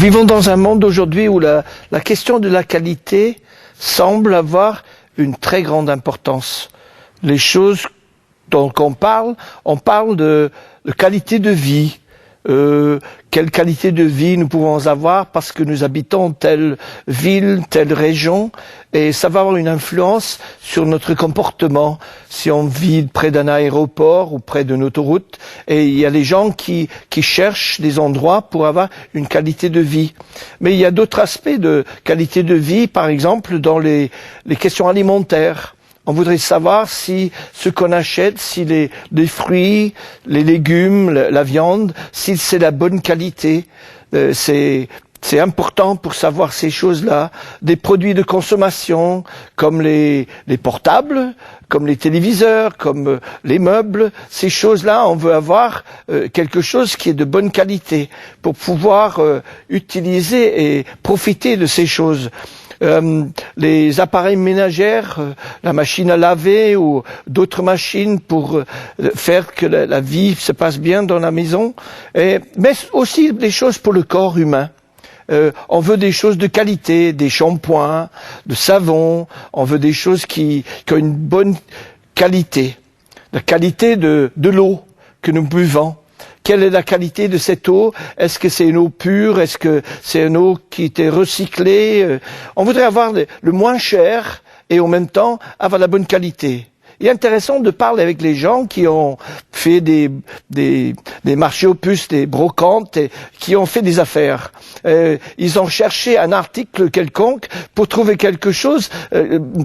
vivons dans un monde aujourd'hui où la question de la qualité semble avoir une très grande importance. Les choses dont on parle de qualité de vie. Quelle qualité de vie nous pouvons avoir parce que nous habitons telle ville, telle région, et ça va avoir une influence sur notre comportement. Si on vit près d'un aéroport ou près d'une autoroute, et il y a les gens qui cherchent des endroits pour avoir une qualité de vie. Mais il y a d'autres aspects de qualité de vie, par exemple dans les questions alimentaires. On voudrait savoir si ce qu'on achète, si les fruits, les légumes, la viande, si c'est la bonne qualité. C'est important pour savoir ces choses-là. Des produits de consommation, comme les portables, comme les téléviseurs, comme les meubles. Ces choses-là, on veut avoir quelque chose qui est de bonne qualité pour pouvoir utiliser et profiter de ces choses. Les appareils ménagers, la machine à laver ou d'autres machines pour faire que la vie se passe bien dans la maison, mais aussi des choses pour le corps humain. On veut des choses de qualité, des shampoings, de savon, on veut des choses qui ont une bonne qualité. La qualité de l'eau que nous buvons. Quelle est la qualité de cette eau? Est-ce que c'est une eau pure? Est-ce que c'est une eau qui était recyclée? On voudrait avoir le moins cher et en même temps avoir la bonne qualité. Il est intéressant de parler avec les gens qui ont fait des marchés aux puces, des brocantes, et qui ont fait des affaires. Ils ont cherché un article quelconque pour trouver quelque chose,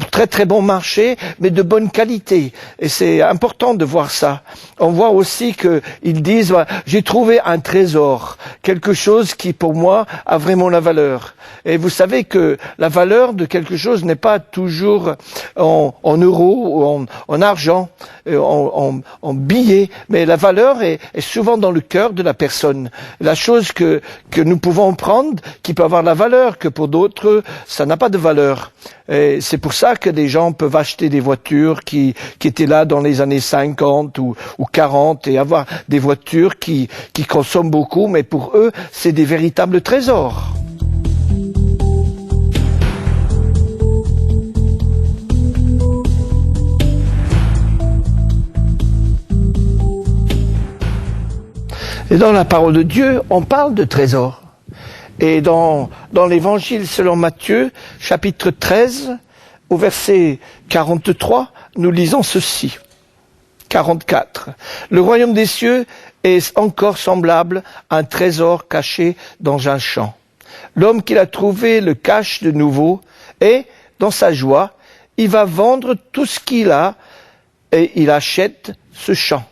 très très bon marché, mais de bonne qualité. Et c'est important de voir ça. On voit aussi qu'ils disent, j'ai trouvé un trésor, quelque chose qui pour moi a vraiment la valeur. Et vous savez que la valeur de quelque chose n'est pas toujours en euros ou en argent, en billets, mais la valeur est souvent dans le cœur de la personne. La chose que nous pouvons prendre, qui peut avoir la valeur, que pour d'autres, ça n'a pas de valeur. Et c'est pour ça que des gens peuvent acheter des voitures qui étaient là dans les années 50 ou 40 et avoir des voitures qui consomment beaucoup, mais pour eux, c'est des véritables trésors. Et dans la parole de Dieu, on parle de trésors. Et dans l'évangile selon Matthieu, chapitre 13, au verset 43, nous lisons ceci. 44. Le royaume des cieux est encore semblable à un trésor caché dans un champ. L'homme qui l'a trouvé le cache de nouveau et, dans sa joie, il va vendre tout ce qu'il a et il achète ce champ.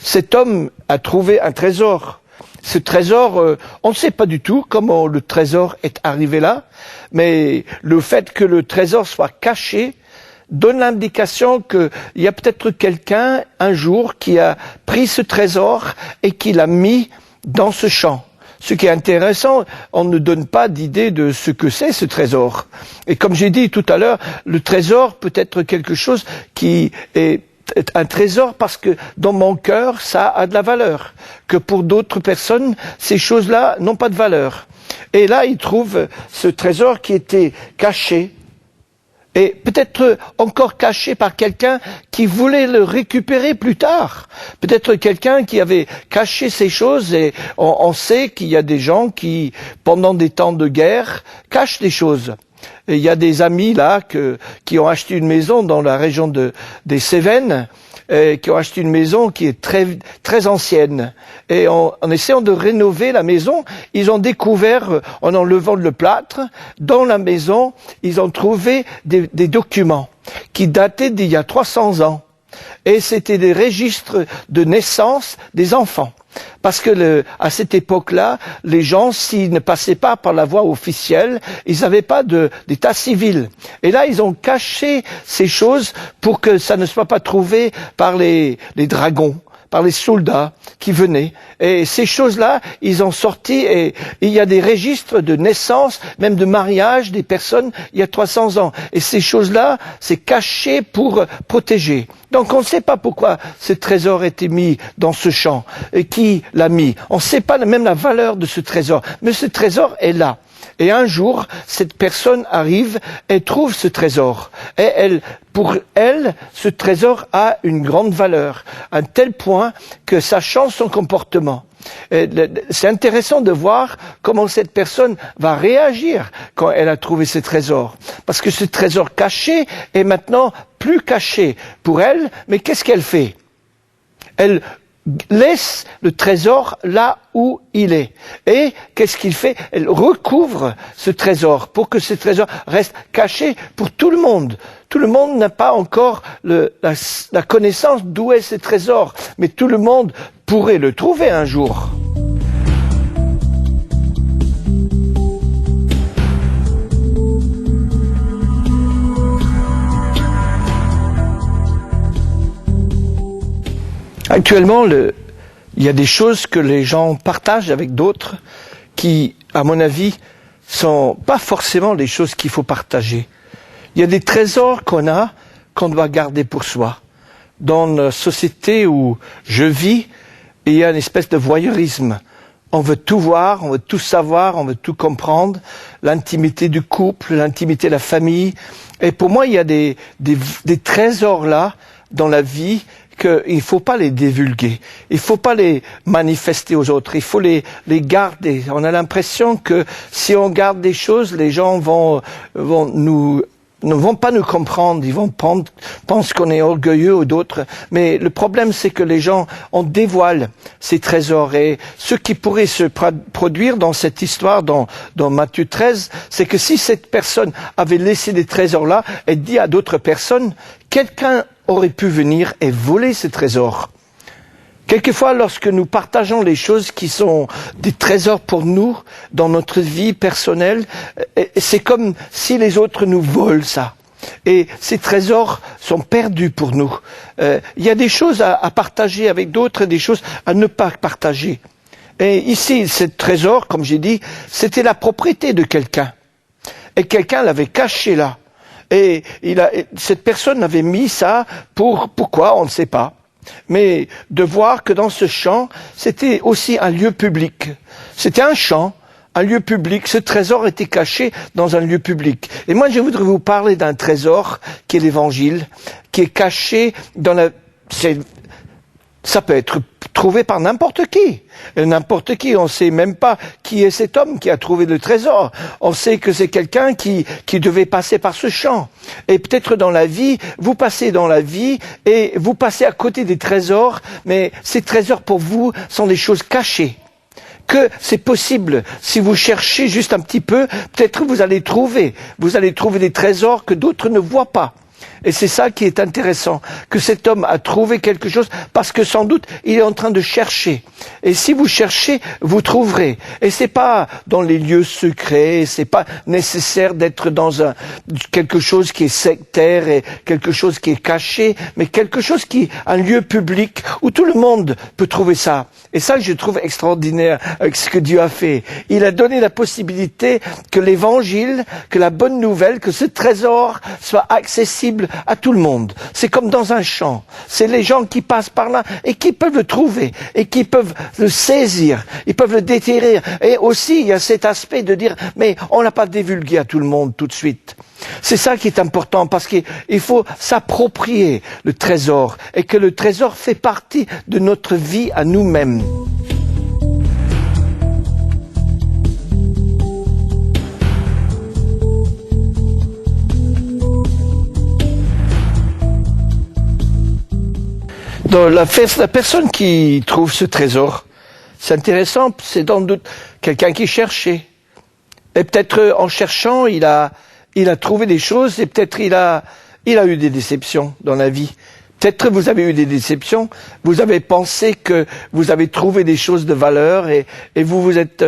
Cet homme a trouvé un trésor. Ce trésor, on ne sait pas du tout comment le trésor est arrivé là, mais le fait que le trésor soit caché donne l'indication qu'il y a peut-être quelqu'un un jour qui a pris ce trésor et qui l'a mis dans ce champ. Ce qui est intéressant, on ne donne pas d'idée de ce que c'est ce trésor. Et comme j'ai dit tout à l'heure, le trésor peut être quelque chose qui est un trésor parce que dans mon cœur, ça a de la valeur. Que pour d'autres personnes, ces choses-là n'ont pas de valeur. Et là, il trouve ce trésor qui était caché. Et peut-être encore caché par quelqu'un qui voulait le récupérer plus tard. Peut-être quelqu'un qui avait caché ces choses et on sait qu'il y a des gens qui, pendant des temps de guerre, cachent des choses. Et il y a des amis là qui ont acheté une maison dans la région des Cévennes, qui ont acheté une maison qui est très très ancienne. Et en essayant de rénover la maison, ils ont découvert, en enlevant le plâtre, dans la maison, ils ont trouvé des documents qui dataient d'il y a 300 ans. Et c'était des registres de naissance des enfants. Parce que à cette époque-là, les gens, s'ils ne passaient pas par la voie officielle, ils n'avaient pas d'état civil. Et là, ils ont caché ces choses pour que ça ne soit pas trouvé par les dragons, par les soldats qui venaient. Et ces choses-là, ils ont sorti, et il y a des registres de naissance, même de mariage des personnes il y a 300 ans. Et ces choses-là, c'est caché pour protéger. Donc on ne sait pas pourquoi ce trésor a été mis dans ce champ, et qui l'a mis. On ne sait pas même la valeur de ce trésor, mais ce trésor est là. Et un jour, cette personne arrive et trouve ce trésor. Et pour elle, ce trésor a une grande valeur, à un tel point que ça change son comportement. C'est intéressant de voir comment cette personne va réagir quand elle a trouvé ce trésor. Parce que ce trésor caché est maintenant plus caché pour elle, mais qu'est-ce qu'elle fait? Elle laisse le trésor là où il est. Et qu'est-ce qu'il fait? Elle recouvre ce trésor pour que ce trésor reste caché pour tout le monde. Tout le monde n'a pas encore la connaissance d'où est ce trésor, mais tout le monde pourrait le trouver un jour. Actuellement, il y a des choses que les gens partagent avec d'autres qui, à mon avis, sont pas forcément les choses qu'il faut partager. Il y a des trésors qu'on doit garder pour soi. Dans la société où je vis, il y a une espèce de voyeurisme. On veut tout voir, on veut tout savoir, on veut tout comprendre. L'intimité du couple, l'intimité de la famille. Et pour moi, il y a des trésors là, dans la vie, qu'il ne faut pas les divulguer, il ne faut pas les manifester aux autres, il faut les garder. On a l'impression que si on garde des choses, les gens ne vont pas nous comprendre, ils pensent qu'on est orgueilleux ou d'autres. Mais le problème, c'est que les gens, on dévoile ces trésors. Et ce qui pourrait se produire dans cette histoire, dans Matthieu 13, c'est que si cette personne avait laissé des trésors là, et dit à d'autres personnes, quelqu'un aurait pu venir et voler ces trésors. Quelquefois, lorsque nous partageons les choses qui sont des trésors pour nous, dans notre vie personnelle, c'est comme si les autres nous volent ça. Et ces trésors sont perdus pour nous. Il y a des choses à partager avec d'autres et des choses à ne pas partager. Et ici, ce trésor, comme j'ai dit, c'était la propriété de quelqu'un. Et quelqu'un l'avait caché là. Et cette personne avait mis ça pourquoi, on ne sait pas. Mais de voir que dans ce champ, c'était aussi un lieu public. C'était un champ, un lieu public. Ce trésor était caché dans un lieu public. Et moi, je voudrais vous parler d'un trésor qui est l'Évangile, qui est caché dans ça peut être trouvé par n'importe qui. N'importe qui, on ne sait même pas qui est cet homme qui a trouvé le trésor. On sait que c'est quelqu'un qui devait passer par ce champ. Et peut-être dans la vie, vous passez dans la vie et vous passez à côté des trésors, mais ces trésors pour vous sont des choses cachées. Que c'est possible, si vous cherchez juste un petit peu, peut-être vous allez trouver des trésors que d'autres ne voient pas. Et c'est ça qui est intéressant, que cet homme a trouvé quelque chose parce que sans doute il est en train de chercher. Et si vous cherchez, vous trouverez. Et c'est pas dans les lieux secrets, c'est pas nécessaire d'être dans quelque chose qui est sectaire et quelque chose qui est caché, mais quelque chose qui est un lieu public où tout le monde peut trouver ça. Et ça, je trouve extraordinaire avec ce que Dieu a fait. Il a donné la possibilité que l'évangile, que la bonne nouvelle, que ce trésor soit accessible à tout le monde. C'est comme dans un champ. C'est les gens qui passent par là et qui peuvent le trouver et qui peuvent le saisir. Ils peuvent le déterrer. Et aussi, il y a cet aspect de dire, mais on l'a pas divulgué à tout le monde tout de suite. C'est ça qui est important parce qu'il faut s'approprier le trésor et que le trésor fait partie de notre vie à nous-mêmes. Donc, la personne qui trouve ce trésor, c'est intéressant, c'est sans doute quelqu'un qui cherchait. Et peut-être en cherchant, il a trouvé des choses et peut-être il a eu des déceptions dans la vie. Peut-être vous avez eu des déceptions, vous avez pensé que vous avez trouvé des choses de valeur et vous vous êtes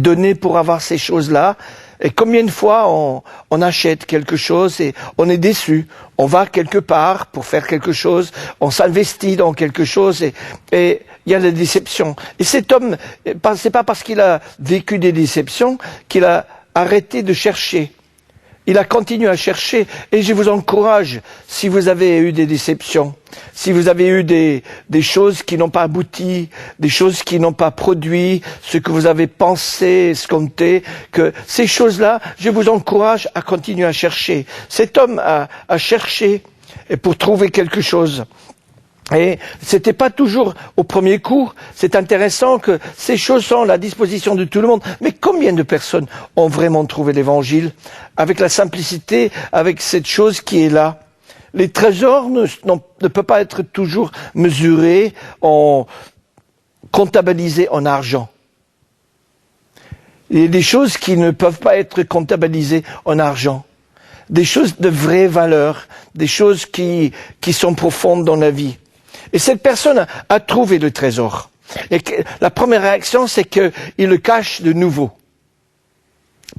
donné pour avoir ces choses-là. Et combien de fois on achète quelque chose et on est déçu. On va quelque part pour faire quelque chose, on s'investit dans quelque chose et il y a la déception. Et cet homme, c'est pas parce qu'il a vécu des déceptions qu'il a arrêté de chercher. Il a continué à chercher et je vous encourage, si vous avez eu des déceptions, si vous avez eu des choses qui n'ont pas abouti, des choses qui n'ont pas produit ce que vous avez pensé, escompté, que ces choses-là, je vous encourage à continuer à chercher. Cet homme a cherché pour trouver quelque chose. Et c'était pas toujours au premier coup. C'est intéressant que ces choses sont à la disposition de tout le monde. Mais combien de personnes ont vraiment trouvé l'évangile avec la simplicité, avec cette chose qui est là? Les trésors ne peuvent pas être toujours mesurés, comptabilisés en argent. Il y a des choses qui ne peuvent pas être comptabilisées en argent. Des choses de vraie valeur, des choses qui sont profondes dans la vie. Et cette personne a trouvé le trésor. Et la première réaction, c'est qu'il le cache de nouveau.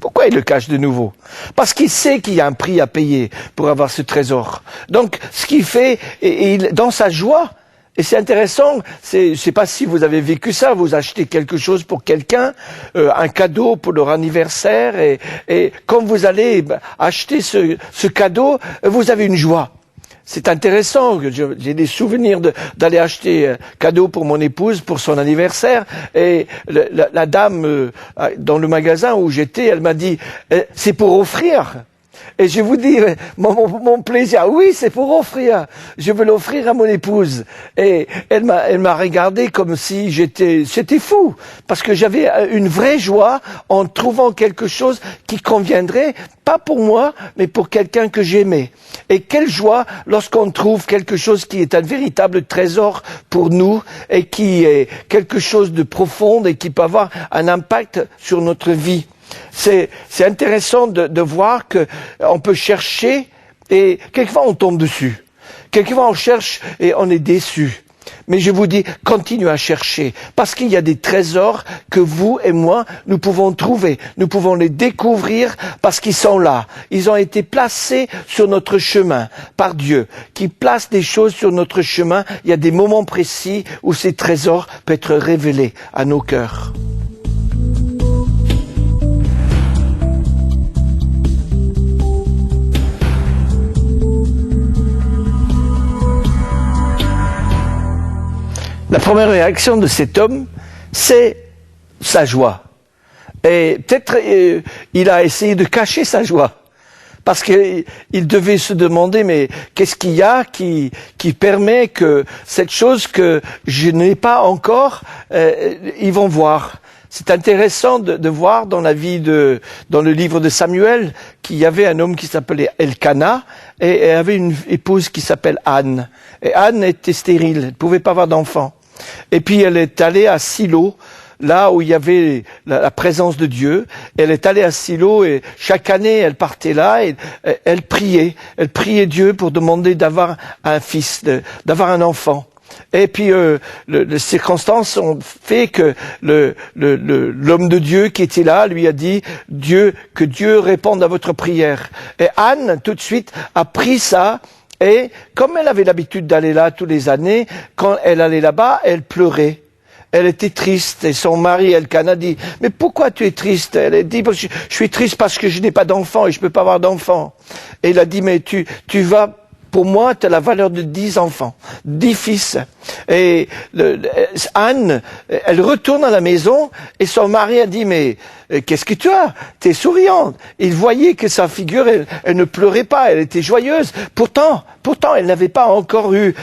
Pourquoi il le cache de nouveau? Parce qu'il sait qu'il y a un prix à payer pour avoir ce trésor. Donc, ce qu'il fait, dans sa joie, et c'est intéressant, je sais pas si vous avez vécu ça, vous achetez quelque chose pour quelqu'un, un cadeau pour leur anniversaire, et quand vous allez acheter ce cadeau, vous avez une joie. C'est intéressant, j'ai des souvenirs d'aller acheter un cadeau pour mon épouse pour son anniversaire et la dame dans le magasin où j'étais, elle m'a dit « c'est pour offrir ». Et je vous dis, mon plaisir, oui, c'est pour offrir. Je veux l'offrir à mon épouse. Et elle m'a regardé comme si c'était fou. Parce que j'avais une vraie joie en trouvant quelque chose qui conviendrait, pas pour moi, mais pour quelqu'un que j'aimais. Et quelle joie lorsqu'on trouve quelque chose qui est un véritable trésor pour nous et qui est quelque chose de profond et qui peut avoir un impact sur notre vie. C'est intéressant de voir que on peut chercher et quelquefois on tombe dessus. Quelquefois on cherche et on est déçu. Mais je vous dis, continuez à chercher, parce qu'il y a des trésors que vous et moi, nous pouvons trouver. Nous pouvons les découvrir parce qu'ils sont là. Ils ont été placés sur notre chemin par Dieu, qui place des choses sur notre chemin. Il y a des moments précis où ces trésors peuvent être révélés à nos cœurs. La première réaction de cet homme, c'est sa joie. Et peut-être il a essayé de cacher sa joie. Parce qu'il devait se demander, mais qu'est-ce qu'il y a qui permet que cette chose que je n'ai pas encore, ils vont voir. C'est intéressant de voir dans le livre de Samuel qu'il y avait un homme qui s'appelait Elkana et avait une épouse qui s'appelle Anne. Et Anne était stérile, elle ne pouvait pas avoir d'enfant. Et puis elle est allée à Silo, là où il y avait la présence de Dieu. Elle est allée à Silo et chaque année elle partait là et elle priait. Elle priait Dieu pour demander d'avoir un fils, d'avoir un enfant. Et puis les circonstances ont fait que l'homme de Dieu qui était là lui a dit que Dieu réponde à votre prière. Et Anne tout de suite a pris ça. Et comme elle avait l'habitude d'aller là tous les années, quand elle allait là-bas, elle pleurait. Elle était triste et son mari Elkana dit « Mais pourquoi tu es triste ?» Elle a dit « Je suis triste parce que je n'ai pas d'enfant et je ne peux pas avoir d'enfant. » Et il a dit « Mais tu vas... Pour moi, tu as la valeur de 10 enfants, 10 fils. » Et Anne, elle retourne à la maison et son mari a dit « Mais qu'est-ce que tu as? Tu es souriante. » Il voyait que sa figure, elle ne pleurait pas, elle était joyeuse. Pourtant, elle n'avait pas encore eu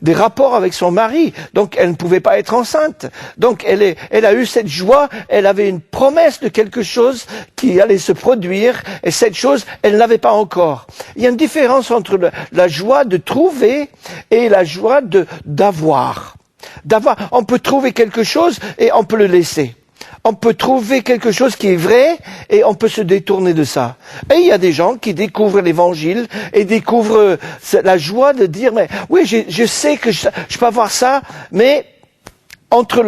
des rapports avec son mari, donc elle ne pouvait pas être enceinte. Donc elle a eu cette joie, elle avait une promesse de quelque chose qui allait se produire, et cette chose, elle ne l'avait pas encore. Il y a une différence entre la joie de trouver et la joie d'avoir. On peut trouver quelque chose et on peut le laisser. On peut trouver quelque chose qui est vrai et on peut se détourner de ça. Et il y a des gens qui découvrent l'évangile et découvrent la joie de dire, mais oui, je sais que je peux avoir ça, mais entre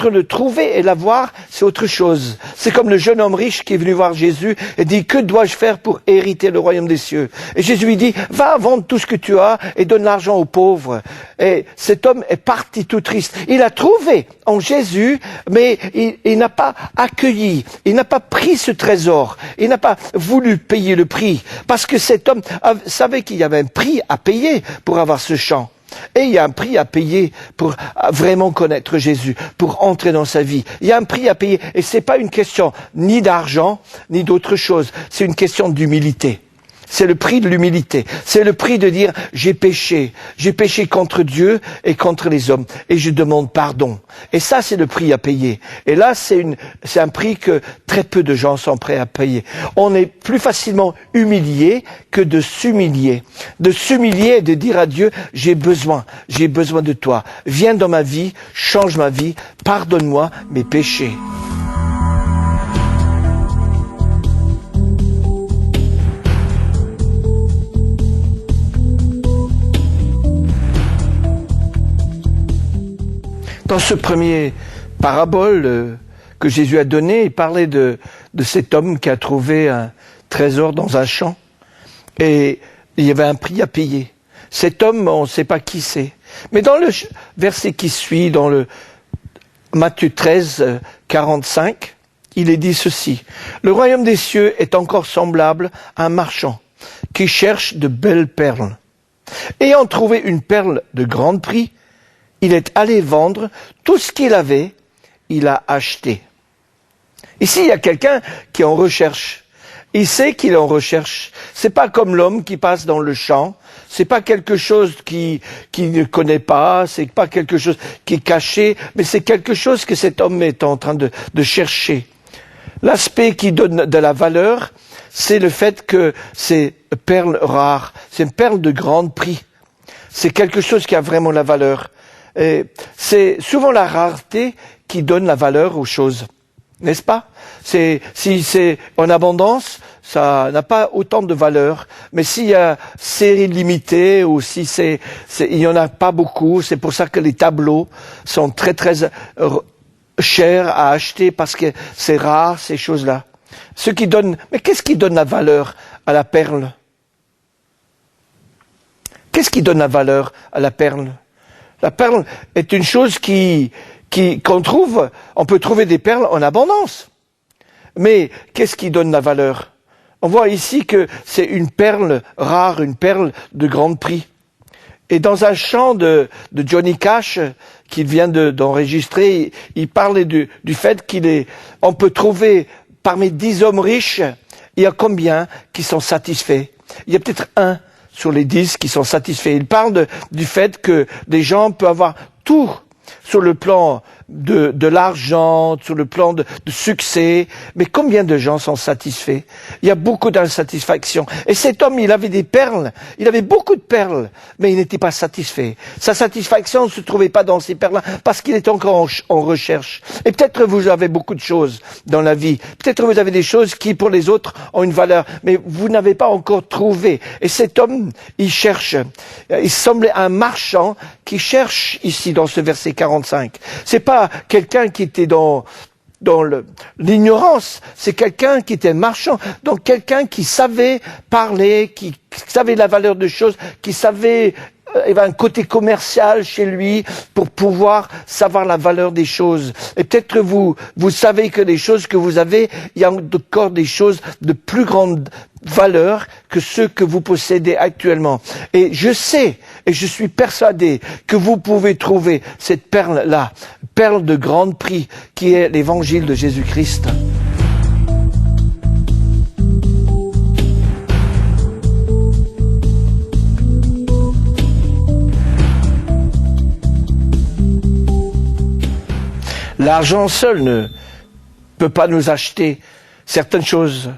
le trouver et l'avoir, c'est autre chose. C'est comme le jeune homme riche qui est venu voir Jésus et dit, que dois-je faire pour hériter le royaume des cieux? Et Jésus lui dit, va vendre tout ce que tu as et donne l'argent aux pauvres. Et cet homme est parti tout triste. Il a trouvé en Jésus, mais il n'a pas accueilli, il n'a pas pris ce trésor, il n'a pas voulu payer le prix. Parce que cet homme savait qu'il y avait un prix à payer pour avoir ce champ. Et il y a un prix à payer pour vraiment connaître Jésus, pour entrer dans sa vie. Il y a un prix à payer. Et c'est pas une question ni d'argent, ni d'autre chose. C'est une question d'humilité. C'est le prix de l'humilité. C'est le prix de dire, j'ai péché contre Dieu et contre les hommes. Et je demande pardon. Et ça, c'est le prix à payer. Et là, c'est un prix que très peu de gens sont prêts à payer. On est plus facilement humilié que de s'humilier. De s'humilier et de dire à Dieu, j'ai besoin de toi. Viens dans ma vie, change ma vie, pardonne-moi mes péchés. Dans ce premier parabole que Jésus a donné, il parlait de cet homme qui a trouvé un trésor dans un champ et il y avait un prix à payer. Cet homme, on ne sait pas qui c'est. Mais dans le verset qui suit, dans le Matthieu 13, 45, il est dit ceci. Le royaume des cieux est encore semblable à un marchand qui cherche de belles perles. Ayant trouvé une perle de grand prix, il est allé vendre tout ce qu'il avait, il a acheté. Ici, il y a quelqu'un qui est en recherche. Il sait qu'il est en recherche. C'est pas comme l'homme qui passe dans le champ. C'est pas quelque chose qu'il ne connaît pas. C'est pas quelque chose qui est caché. Mais c'est quelque chose que cet homme est en train de chercher. L'aspect qui donne de la valeur, c'est le fait que c'est une perle rare. C'est une perle de grand prix. C'est quelque chose qui a vraiment la valeur. Et c'est souvent la rareté qui donne la valeur aux choses, n'est-ce pas? Si c'est en abondance, ça n'a pas autant de valeur. Mais s'il y a série limitée ou si il y en a pas beaucoup, c'est pour ça que les tableaux sont très très chers à acheter parce que c'est rare ces choses-là. Mais qu'est-ce qui donne la valeur à la perle? Qu'est-ce qui donne la valeur à la perle? La perle est une chose qu'on trouve, on peut trouver des perles en abondance. Mais qu'est-ce qui donne la valeur? On voit ici que c'est une perle rare, une perle de grand prix. Et dans un chant de Johnny Cash qu'il vient d'enregistrer, il parle du fait on peut trouver parmi 10 hommes riches, il y a combien qui sont satisfaits? Il y a peut-être un sur les 10 qui sont satisfaits. Il parle du fait que des gens peuvent avoir tout sur le plan de l'argent, sur le plan de succès, mais combien de gens sont satisfaits? Il y a beaucoup d'insatisfaction. Et cet homme, il avait des perles, il avait beaucoup de perles, mais il n'était pas satisfait. Sa satisfaction ne se trouvait pas dans ces perles-là, parce qu'il était encore en recherche. Et peut-être vous avez beaucoup de choses dans la vie, peut-être vous avez des choses qui pour les autres ont une valeur, mais vous n'avez pas encore trouvé. Et cet homme, il cherche. Il semblait un marchand qui cherche ici dans ce verset 45. C'est pas quelqu'un qui était dans l'ignorance, c'est quelqu'un qui était marchand, donc quelqu'un qui savait parler, qui savait la valeur de choses, qui savait il y avait un côté commercial chez lui pour pouvoir savoir la valeur des choses. Et peut-être vous savez que les choses que vous avez, il y a encore des choses de plus grande valeur que ceux que vous possédez actuellement. Et je sais, et je suis persuadé que vous pouvez trouver cette perle-là, perle de grand prix, qui est l'évangile de Jésus-Christ. L'argent seul ne peut pas nous acheter certaines choses.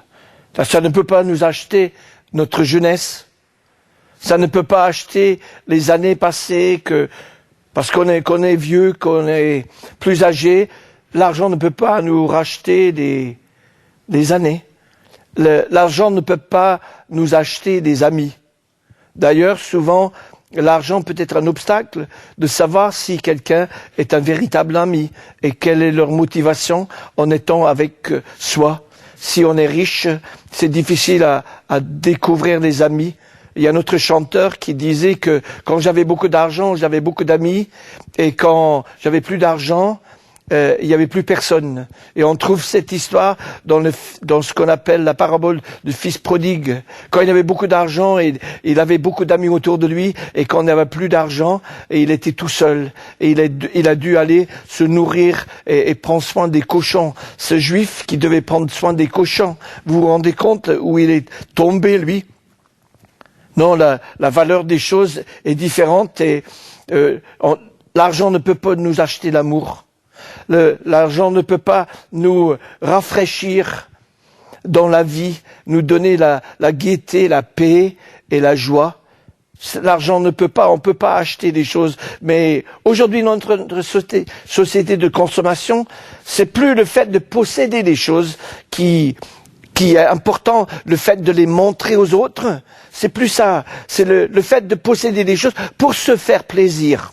Ça ne peut pas nous acheter notre jeunesse. Ça ne peut pas acheter les années passées parce qu'on est vieux, qu'on est plus âgé. L'argent ne peut pas nous racheter des années. L'argent ne peut pas nous acheter des amis. D'ailleurs, souvent, l'argent peut être un obstacle de savoir si quelqu'un est un véritable ami et quelle est leur motivation en étant avec soi. Si on est riche, c'est difficile à découvrir les amis. Il y a un autre chanteur qui disait que quand j'avais beaucoup d'argent, j'avais beaucoup d'amis, et quand j'avais plus d'argent, il y avait plus personne. Et on trouve cette histoire dans ce qu'on appelle la parabole du fils prodigue. Quand il avait beaucoup d'argent, et il avait beaucoup d'amis autour de lui, et quand il n'avait plus d'argent, et il était tout seul. Et il a dû aller se nourrir et prendre soin des cochons. Ce juif qui devait prendre soin des cochons, vous vous rendez compte où il est tombé, lui? Non, la valeur des choses est différente, et l'argent ne peut pas nous acheter l'amour. L'argent ne peut pas nous rafraîchir dans la vie, nous donner la gaieté, la paix et la joie. L'argent ne peut pas, on peut pas acheter des choses. Mais aujourd'hui, notre société de consommation, c'est plus le fait de posséder des choses qui est important, le fait de les montrer aux autres. C'est plus ça. C'est le fait de posséder des choses pour se faire plaisir.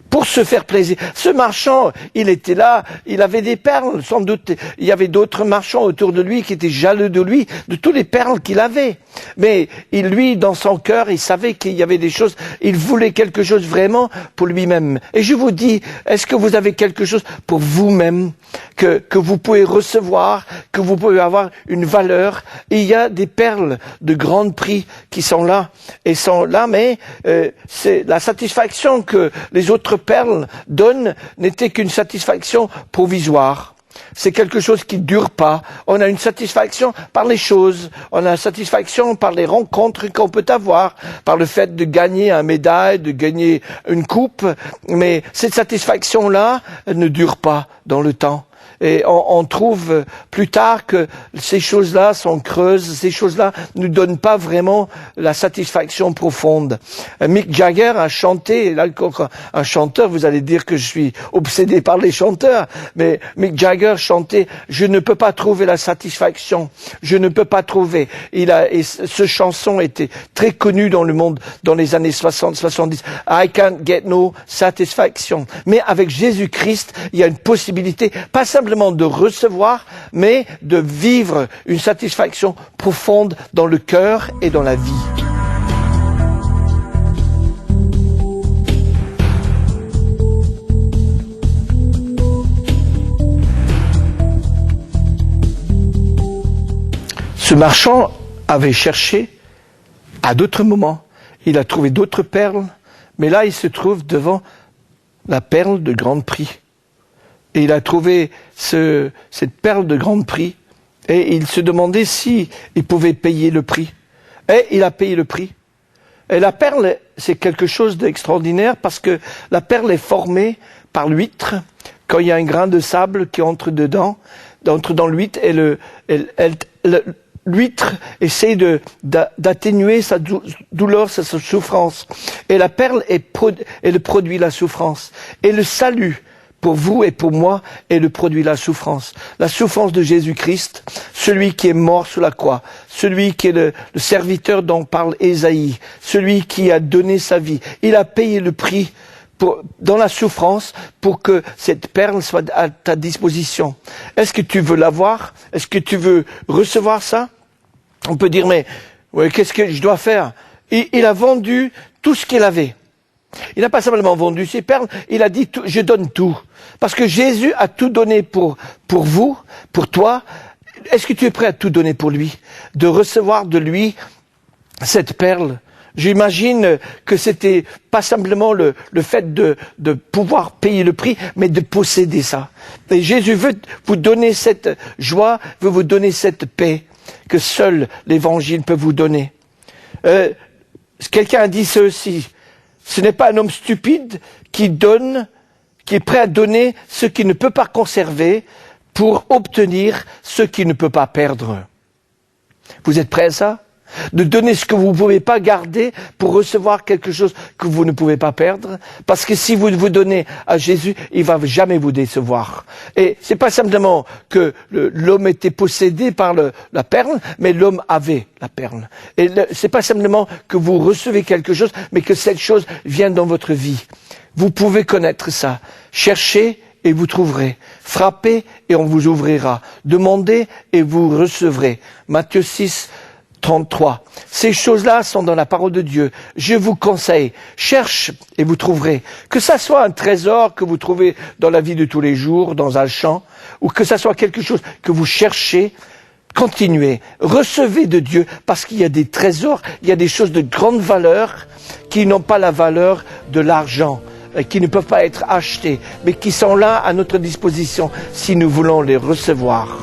Pour se faire plaisir. Ce marchand, il était là, il avait des perles, sans doute. Il y avait d'autres marchands autour de lui qui étaient jaloux de lui, de toutes les perles qu'il avait. Mais lui, dans son cœur, il savait qu'il y avait des choses, il voulait quelque chose vraiment pour lui-même. Et je vous dis, est-ce que vous avez quelque chose pour vous-même, que vous pouvez recevoir, que vous pouvez avoir une valeur? Et il y a des perles de grand prix qui sont là, mais c'est la satisfaction que les autres perles donnent n'était qu'une satisfaction provisoire. C'est quelque chose qui ne dure pas. On a une satisfaction par les choses. On a une satisfaction par les rencontres qu'on peut avoir, par le fait de gagner une médaille, de gagner une coupe. Mais cette satisfaction-là ne dure pas dans le temps. Et on trouve plus tard que ces choses-là sont creuses, ces choses-là ne donnent pas vraiment la satisfaction profonde. Mick Jagger a chanté, là encore un chanteur, vous allez dire que je suis obsédé par les chanteurs, mais Mick Jagger chantait « Je ne peux pas trouver la satisfaction, je ne peux pas trouver ». Et ce chanson était très connu dans le monde dans les années 60-70. « I can't get no satisfaction ». Mais avec Jésus-Christ, il y a une possibilité, pas simplement de recevoir, mais de vivre une satisfaction profonde dans le cœur et dans la vie. Ce marchand avait cherché à d'autres moments. Il a trouvé d'autres perles, mais là il se trouve devant la perle de grand prix. Et il a trouvé cette perle de grand prix, et il se demandait si il pouvait payer le prix. Et il a payé le prix. Et la perle, c'est quelque chose d'extraordinaire, parce que la perle est formée par l'huître. Quand il y a un grain de sable qui entre dans l'huître, et l'huître essaie d'atténuer sa douleur, sa souffrance. Et la perle elle produit la souffrance. Et le salut, pour vous et pour moi, est le produit de la souffrance. La souffrance de Jésus-Christ, celui qui est mort sous la croix, celui qui est le serviteur dont parle Ésaïe, celui qui a donné sa vie. Il a payé le prix dans la souffrance pour que cette perle soit à ta disposition. Est-ce que tu veux l'avoir? Est-ce que tu veux recevoir ça? On peut dire, mais ouais, qu'est-ce que je dois faire? Il a vendu tout ce qu'il avait. Il n'a pas simplement vendu ses perles, il a dit, je donne tout. Parce que Jésus a tout donné pour vous, pour toi. Est-ce que tu es prêt à tout donner pour lui? De recevoir de lui cette perle? J'imagine que c'était pas simplement le fait de pouvoir payer le prix, mais de posséder ça. Et Jésus veut vous donner cette joie, veut vous donner cette paix que seul l'Évangile peut vous donner. Quelqu'un a dit ceci. Ce n'est pas un homme stupide qui est prêt à donner ce qu'il ne peut pas conserver pour obtenir ce qu'il ne peut pas perdre. Vous êtes prêts à ça? De donner ce que vous ne pouvez pas garder pour recevoir quelque chose que vous ne pouvez pas perdre. Parce que si vous vous donnez à Jésus, il va jamais vous décevoir. Et c'est pas simplement que l'homme était possédé par la perle, mais l'homme avait la perle. Et c'est pas simplement que vous recevez quelque chose, mais que cette chose vient dans votre vie. Vous pouvez connaître ça. Cherchez et vous trouverez. Frappez et on vous ouvrira. Demandez et vous recevrez. Matthieu 6, 33. Ces choses-là sont dans la parole de Dieu. Je vous conseille, cherche et vous trouverez. Que ça soit un trésor que vous trouvez dans la vie de tous les jours, dans un champ, ou que ça soit quelque chose que vous cherchez, continuez, recevez de Dieu, parce qu'il y a des trésors, il y a des choses de grande valeur qui n'ont pas la valeur de l'argent, qui ne peuvent pas être achetées, mais qui sont là à notre disposition si nous voulons les recevoir.